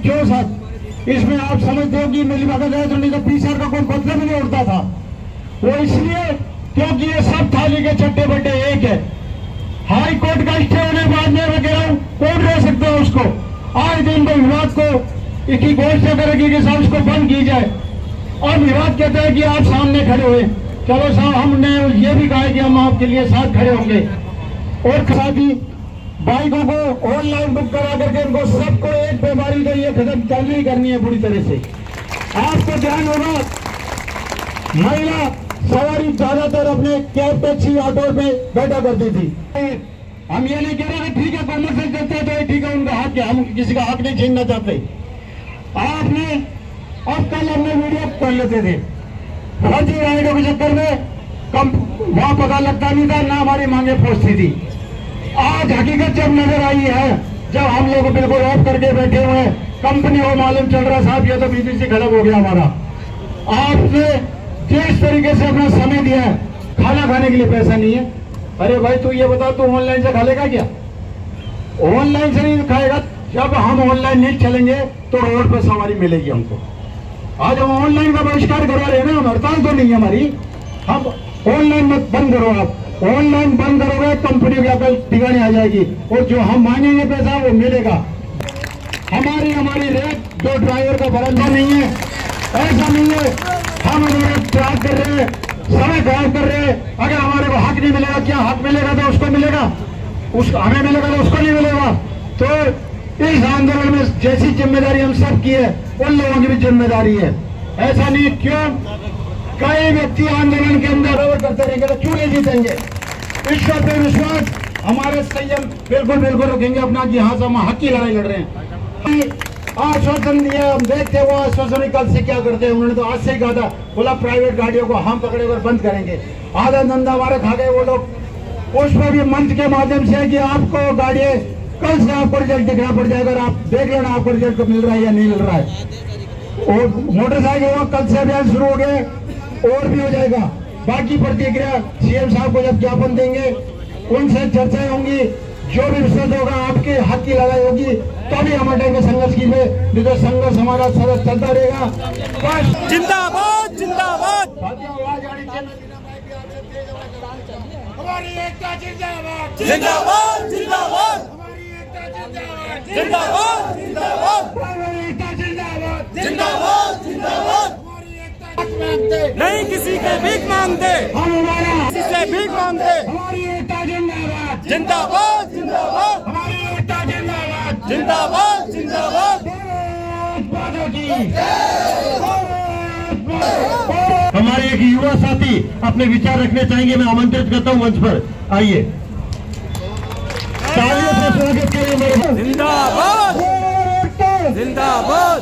क्यों सर? इसमें आप समझते हो कि मिली भगत है तो नहीं तो पीसीआर का कोई मतलब नहीं उड़ता था। वो इसलिए क्योंकि ये सब थाली के छट्टे बट्टे एक है। हाई कोर्ट का स्टे होने बाद में मैं कह रहा हूँ कोर्ट रह सकते हो उसको, आज दिन को विवाद को इतनी घोषणा करेगी कि साहब उसको बंद की जाए। और विवाद कहता है कि आप सामने खड़े हुए, चलो साहब हमने ये भी कहा कि हम आपके लिए साथ खड़े होंगे। और साथ ही बाइकों को ऑनलाइन बुक करा करके इनको सबको एक बीमारी तो ये खत्म करनी करनी है पूरी तरह से। आपको ध्यान होगा महिला सवारी ज्यादातर अपने कैब टैक्सी ऑटो पे बैठा करती थी। हम ये नहीं कह रहे ठीक है कॉमर्शियल चलते हैं तो ठीक है उनका हक है, हम किसी का हक नहीं छीनना चाहते। आपने अब कल हमने वीडियो कर लेते थे फर्जी राइडों के चक्कर में वहां पता लगता नहीं था, ना हमारी मांगे पहुंचती थी। आज हकीकत जब नजर आई है, जब हम लोग बिल्कुल ऑफ करके बैठे हुए हैं, कंपनी को मालूम चल रहा साहब ये तो बीबीसी खराब हो गया हमारा। आपने जिस तरीके से अपना समय दिया है, खाना खाने के लिए पैसा नहीं है। अरे भाई तू ये बता तू ऑनलाइन से खा लेगा क्या? ऑनलाइन से नहीं खाएगा। जब हम ऑनलाइन नहीं चलेंगे तो रोड पर सवारी मिलेगी हमको। आज हम ऑनलाइन का बहिष्कार करवा रहे हैं ना, हम हड़ताल तो नहीं है हमारी। हम ऑनलाइन मत बंद करो, आप ऑनलाइन बंद करोगे कंपनी की अकल ठिकाने आ जाएगी और जो हम मांगेंगे पैसा वो मिलेगा। हमारी रेट जो ड्राइवर का भरोसा नहीं है, ऐसा नहीं है। हम हमारे त्याग कर रहे हैं, समय खराब कर रहे हैं। अगर हमारे को हक नहीं मिलेगा, क्या हक मिलेगा तो उसको मिलेगा, हमें मिलेगा तो उसको नहीं मिलेगा। तो इस आंदोलन में जैसी जिम्मेदारी हम सब की है उन लोगों की भी जिम्मेदारी है। ऐसा नहीं क्यों कई व्यक्ति आंदोलन के अंदर रोड करते रहेंगे तो क्यों नहीं जीतेंगे? ईश्वर पे विश्वास, हमारे संयम बिल्कुल बिल्कुल रखेंगे अपना कि हाँ हम हक की लड़ाई लड़ रहे हैं। आश्वासन दिया, हम देखते वो आश्वासन कल से क्या करते हैं। उन्होंने तो आज से ही कहा था, बोला प्राइवेट गाड़ियों को हम पकड़े और बंद करेंगे। आधा धंधा हमारे खा गए वो लोग। उस पर भी मंच के माध्यम से कि आपको गाड़ी कल से आपको रिजल्ट दिखना पड़ जाएगा, आप देख लेना आपको रिजल्ट को मिल रहा है या नहीं मिल रहा है। और मोटरसाइकिल कल से अभियान शुरू हो गए और भी हो जाएगा। बाकी प्रतिक्रिया सीएम साहब को जब ज्ञापन देंगे उनसे चर्चाएं होंगी, जो भी विषय होगा आपके हक की लड़ाई होगी तभी हम हटेंगे संघर्ष की में, नहीं तो संघर्ष हमारा सदा चलता रहेगा। बस जिंदाबाद जिंदाबाद हमारी एकता जिंदाबाद जिंदाबाद जिंदाबाद हमारी एकता जिंदाबाद जिंदाबाद जिंदाबाद हमारी एकता जिंदाबाद जिंदाबाद जिंदाबाद हमारी एकता मांगते नहीं किसी के भीख मांगते, हम हमारा किसी से भीख मांगते। हमारी एकता जिंदाबाद जिंदाबाद जिंदाबाद हमारी एकता जिंदाबाद जिंदाबाद जिंदाबाद हमारे एक युवा साथी अपने विचार रखने चाहेंगे, मैं आमंत्रित करता हूं मंच पर, आइए तालियों से स्वागत करिए मेरे। जिंदाबाद जिंदाबाद।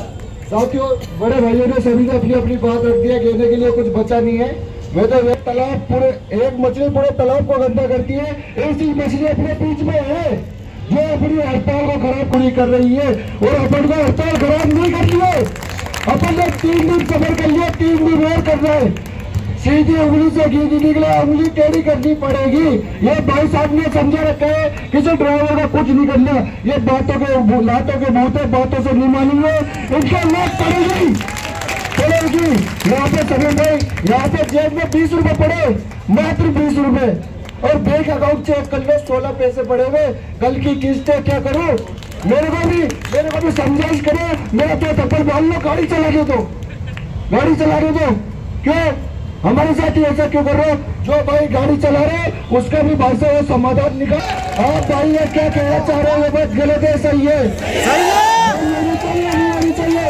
साथियों बड़े भाइयों ने सभी ने अपनी अपनी बात रख दिया, कहने के लिए कुछ बचा नहीं है। मैं तो एक तालाब पूरे एक मछली पूरे तालाब को गंदा करती है, ऐसी मछली अपने बीच में है जो अपनी हड़ताल को खराब नहीं कर रही है। और अपन को हड़ताल खराब नहीं करनी है, अपन ने 3 दिन सफर कर लिया, 3 दिन और कर रहे हैं। सीधी उंगली से घी निकले, उंगली टेढ़ी करनी पड़ेगी। ये भाई साहब ने समझा रखा है, किसी ड्राइवर का कुछ नहीं करना। ये बातों के लातों के भूत है, बातों से नहीं मानेंगे, इनके लात पड़ेगी पड़ेगी। यहाँ पे सभी भाई, यहाँ पे जेब में 20 रुपए पड़े, मात्र 20 रुपए। और बैंक अकाउंट चेक कर लो, 16 पैसे पड़े हुए। कल की किस्तें क्या करूं? मेरे को भी समझाइश करो। मेरा तो थप्पड़ मार लो, गाड़ी चला दो तो, गाड़ी चला दो। क्यों हमारे साथ ऐसा क्यों कर रहे हो? जो भाई गाड़ी चला रहे उसका भी भाई से समाधान निकाल। आप भाई ये क्या कहना चाह रहे हो? ये बात गलत है, सही है? सही है, नहीं होनी चाहिए।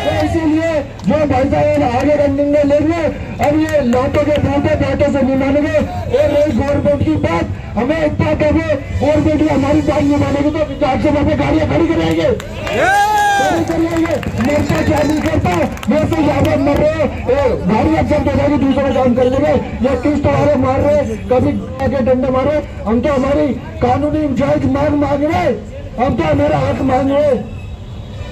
तो इसीलिए जो भाई साहब आगे रनिंग में लेंगे, अब ये लातों के बातों से नहीं मानेंगे। और रही गवर्नमेंट की बात, हमें इतना कहे गवर्नमेंट हमारी बात नहीं मानेगी तो विधानसभा में गाड़ियां खड़ी कराएंगे, मेरे क्या नहीं करता। वैसे ज्यादा मर रहे गाड़ी एक्सेप्ट हो जाएगी, दूसरा काम कर देंगे। ये किस्त वाले मार रहे, कभी आगे डंडे मारे। हम तो हमारी कानूनी जायज मांग मांग रहे, हम तो हमारा हक मांग रहे।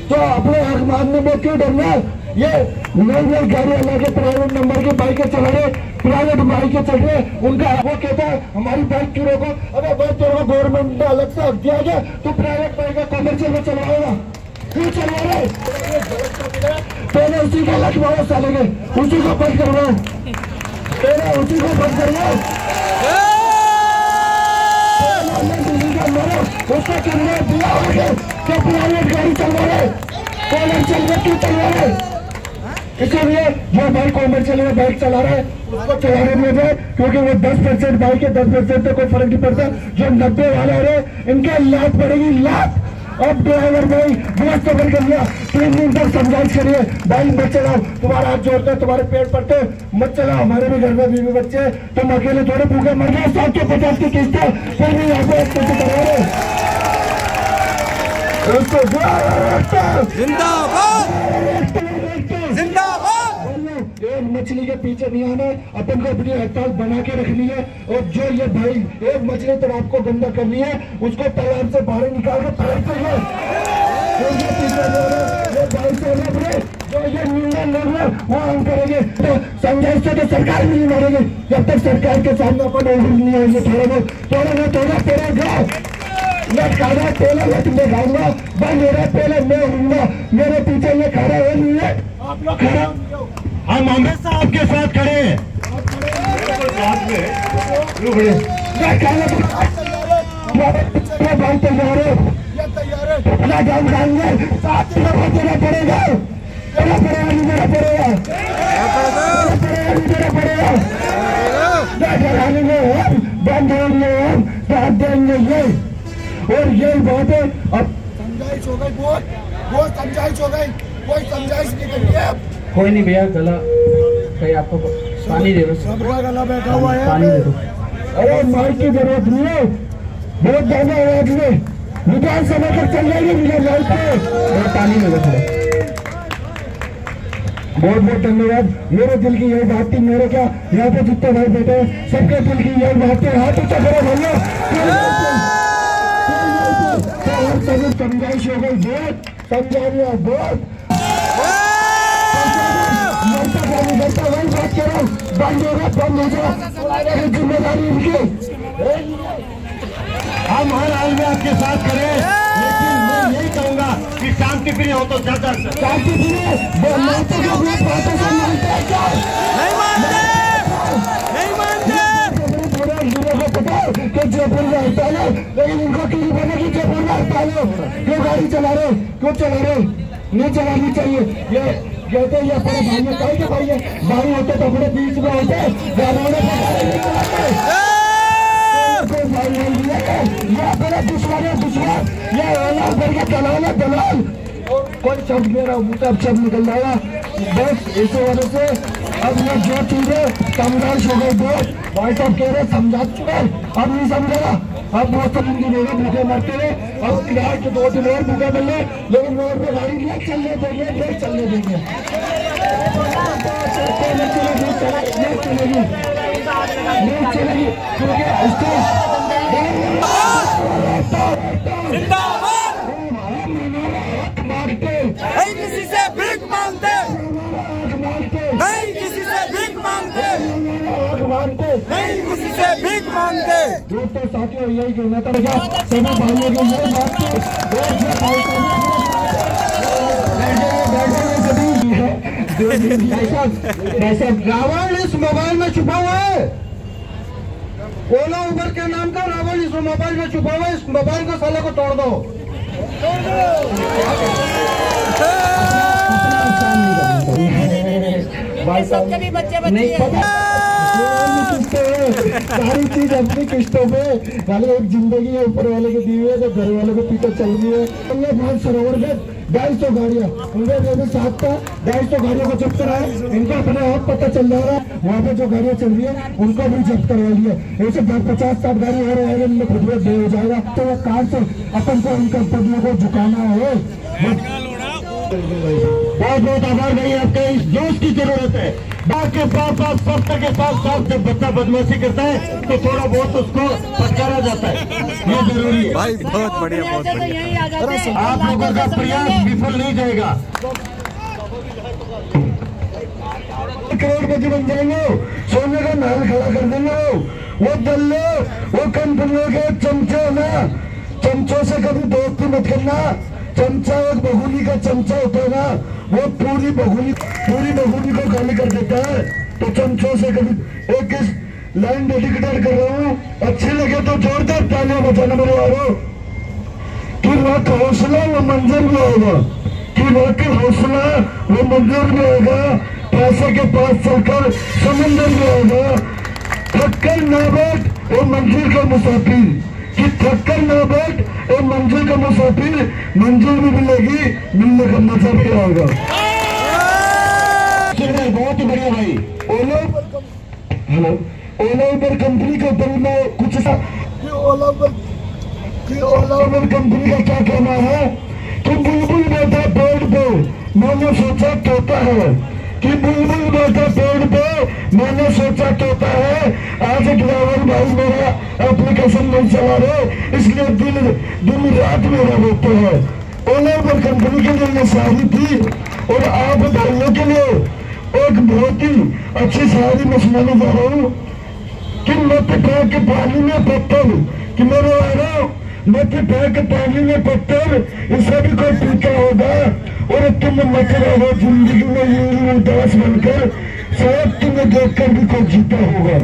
तो अपने हक मांगने में क्यों डरना? ये नई गाड़ियां लेके प्राइवेट नंबर की बाइकें चला रहे, प्राइवेट बाइकें चल रहे, उनका वो कहता है हमारी बाइक क्यों रोको? अगर भाई तेरे को गवर्नमेंट ने अलग से हक दिया गया तो प्राइवेट बाइक कॉमर्शियल में चलाएगा। क्यों चलवा रहे? पहले उसी को लटवाओ साले के, उसी को बंद करवाओ, पहले उसी को बंद करवाओ, उसको चलने दिया होगा तो प्राइवेट गाड़ी चलवा रहे, कॉमर्शियल में क्यों चलवा रहे? इसीलिए जो भाई कॉमर्शियल में बाइक चला रहा है उसको चलाने नहीं दे, क्योंकि वो 10% बाइक है, 10% तो कोई फर्क नहीं पड़ता। जो 90 वाले रहे इनके लात पड़ेगी, लात। अब ड्राइवर भाई बहुत सफर कर लिया, 3 दिन तक समझाइश करिए भाई मत चलाओ, तुम्हारा हाथ जोड़ते तुम्हारे पेट पड़ते, मत चलाओ, हमारे भी घर में बीवी बच्चे, तुम अकेले थोड़े भूखे मर गए, 750 की किस्त है, फिर भी यहाँ पे कैसे करा रहे? एक मछली के पीछे नहीं आना, अपन को अपनी हड़ताल बना के रखनी है। और जो ये भाई एक मछली तो आपको गंदा करनी है, उसको तालाब से बाहर निकाल के फेंक देंगे। जो ये निर्णय लेंगे वो हम करेंगे, तो समझाइश से तो सरकार नहीं मारेगी जब तक सरकार के सामने अपन नहीं आएंगे। थोड़ा मैं खाना पहले मैं तुम्हें खाऊंगा, भाई मेरा पहले मैं हूँगा, मेरे पीछे ये खड़ा है नहीं है, आप लोग खड़ा, हम हमेशा आपके साथ खड़े हैं। भाई तैयार है, अपना काम खाएंगे, 7 दिनों को देना पड़ेगा, देना पड़ेगा, बंद होंगे हम, साथ देंगे ये। और यही बात है, अब समझाइश हो गई, बहुत समझाइश हो गई, कोई समझाइश नहीं करनी है। कोई नहीं भैया, गला कहीं आपको पानी दे दो, सबका गला बैठा हुआ है, पानी दे दो। अरे माइक की जरूरत नहीं है, बहुत ज्यादा आवाज में विधानसभा तक चल जाएगी बिना माइक पे, पानी दे दो थोड़ा। बहुत बहुत धन्यवाद। मेरे दिल की यही बात थी, मेरे क्या यहाँ पे जितने भाई बैठे हैं सबके दिल की यही बात थी, हाथ ऊंचा करो भैया। समझाइश हो गई, बहुत समझाइए, बहुत वही बात करो, बंद होगा, बंद हो जाए, जिम्मेदारी इनकी। हम हर हाल में आपके साथ खड़े हैं, लेकिन मैं यही कहूँगा कि शांति प्रिय हो तो ज्यादा शांति प्रिय बातों से मानते हैं क्या? नहीं मानते। पता है कि जयपुर में हड़ताल है, लेकिन इनको क्यों बने कि जयपुर में हड़ताल है? क्यों गाड़ी चला रहे, क्यों चला रहे? नहीं चलानी चाहिए। ये कहते हैं ये अपने भाई है, कहीं के भाई है, भाई होते तो अपने बीच में होते, भाई नहीं दिया है, ये अपने दुश्मन है, दुश्मन, ये ओला करके दलाल है, दलाल। कोई शब्द मेरा मुँह से अब शब्द निकल जाएगा, बस इसी वजह से अब ये जो चीजें समझाइश हो गई, बहुत भाई साहब कह रहे समझा चुके, अब नहीं समझेगा, अब वो समझी नहीं, भूखे मरते रहे, अब किराए के 2 दिन और भूखे मिले, लेकिन रोड पे गाड़ी नहीं चलने देंगे, नहीं चलने देंगे, नहीं चलेगी, क्योंकि नहीं किसी से भीख मांगते, नहीं किसी से भीख मांगते, नहीं किसी से भीख मांगते। दोस्तों साथियों यही कहना था, सभी भाइयों को यही बात है। रावण इस मोबाइल में छुपा हुआ है, ओला उबर के नाम का रावण इस मोबाइल में छुपा हुआ है, इस मोबाइल को साले को तोड़ दो। भाई साहब नहीं पता, सारी चीज अपनी किस्तों पे, खाली एक जिंदगी है, ऊपर वाले की दी हुई है, तो घर वाले को पीछे चल रही है। हमने बहुत सरोवर में 250 गाड़ियाँ, उनके मेरे साथ था, 250 गाड़ियों को जब्त कराया, इनको अपने आप पता चल जाएगा, वहाँ पे जो गाड़ियाँ चल रही है उनको भी जब्त करवा लिया। ऐसे 50-60 गाड़ी और आएगा, इनमें खुद में दे हो जाएगा, तो वो कार से अपन को इन कंपनियों को झुकाना है। बहुत बहुत आभार भाई, आपके इस जोश की जरूरत है। बात के साथ साथ सख्त के साथ साथ जब बच्चा बदमाशी करता है तो थोड़ा बहुत उसको फटकारा जाता है, ये जरूरी है भाई। बहुत बढ़िया, बहुत बढ़िया। आप लोगों का प्रयास विफल नहीं जाएगा। करोड़पति बन जाएंगे, सोने का महल खड़ा कर देंगे। वो दल्ले, वो कंपनियों के चमचे ना, चमचों से कभी दोस्ती मत करना, चमचा एक बगुनी का चमचा होता है ना, वो पूरी बगुनी को खाली कर देता है। तो चमचों से कभी एक इस लाइन डेडिकेट कर रहा हूँ, अच्छे लगे तो जोरदार तालियां बजाना मेरे यारों। कि वक्त हौसला वो मंजर में होगा, कि वक्त हौसला वो मंजर में होगा, पैसे के पास चलकर समंदर में होगा। थककर ना बैठ वो मंजिल का मुसाफिर, कि थककर ना बैठ वो मंजिल का मुसाफिर, मंजिल भी मिलेगी, मिलने का मजा भी आएगा। बहुत ही बढ़िया भाई। हेलो, ओला उबर कंपनी के ऊपर मैं कुछ ओला उबर कंपनी का क्या कहना है कि बुलबुल बैठा पेड़ पे, मैंने सोचा तोता है, कि बुलबुल बैठा पेड़ पे, मैंने सोचा तोता है। आज ड्राइवर भाई मेरा एप्लीकेशन नहीं चला रहे, इसलिए दिन रात मेरा रोते हैं। ओला उबर कंपनी के लिए ये शायरी थी, और आप भाइयों के लिए एक बहुत ही अच्छी शायरी मैं सुनाने जा रहा हूँ। कि मत फेंक पानी में पत्थर, कि मेरे यारों मत फेंक पानी में पत्थर, इसे भी कोई पीता होगा। और तुम मत रहो जिंदगी में यूं उदास बनकर, शायद तुम्हें देखकर भी कोई जीता होगा।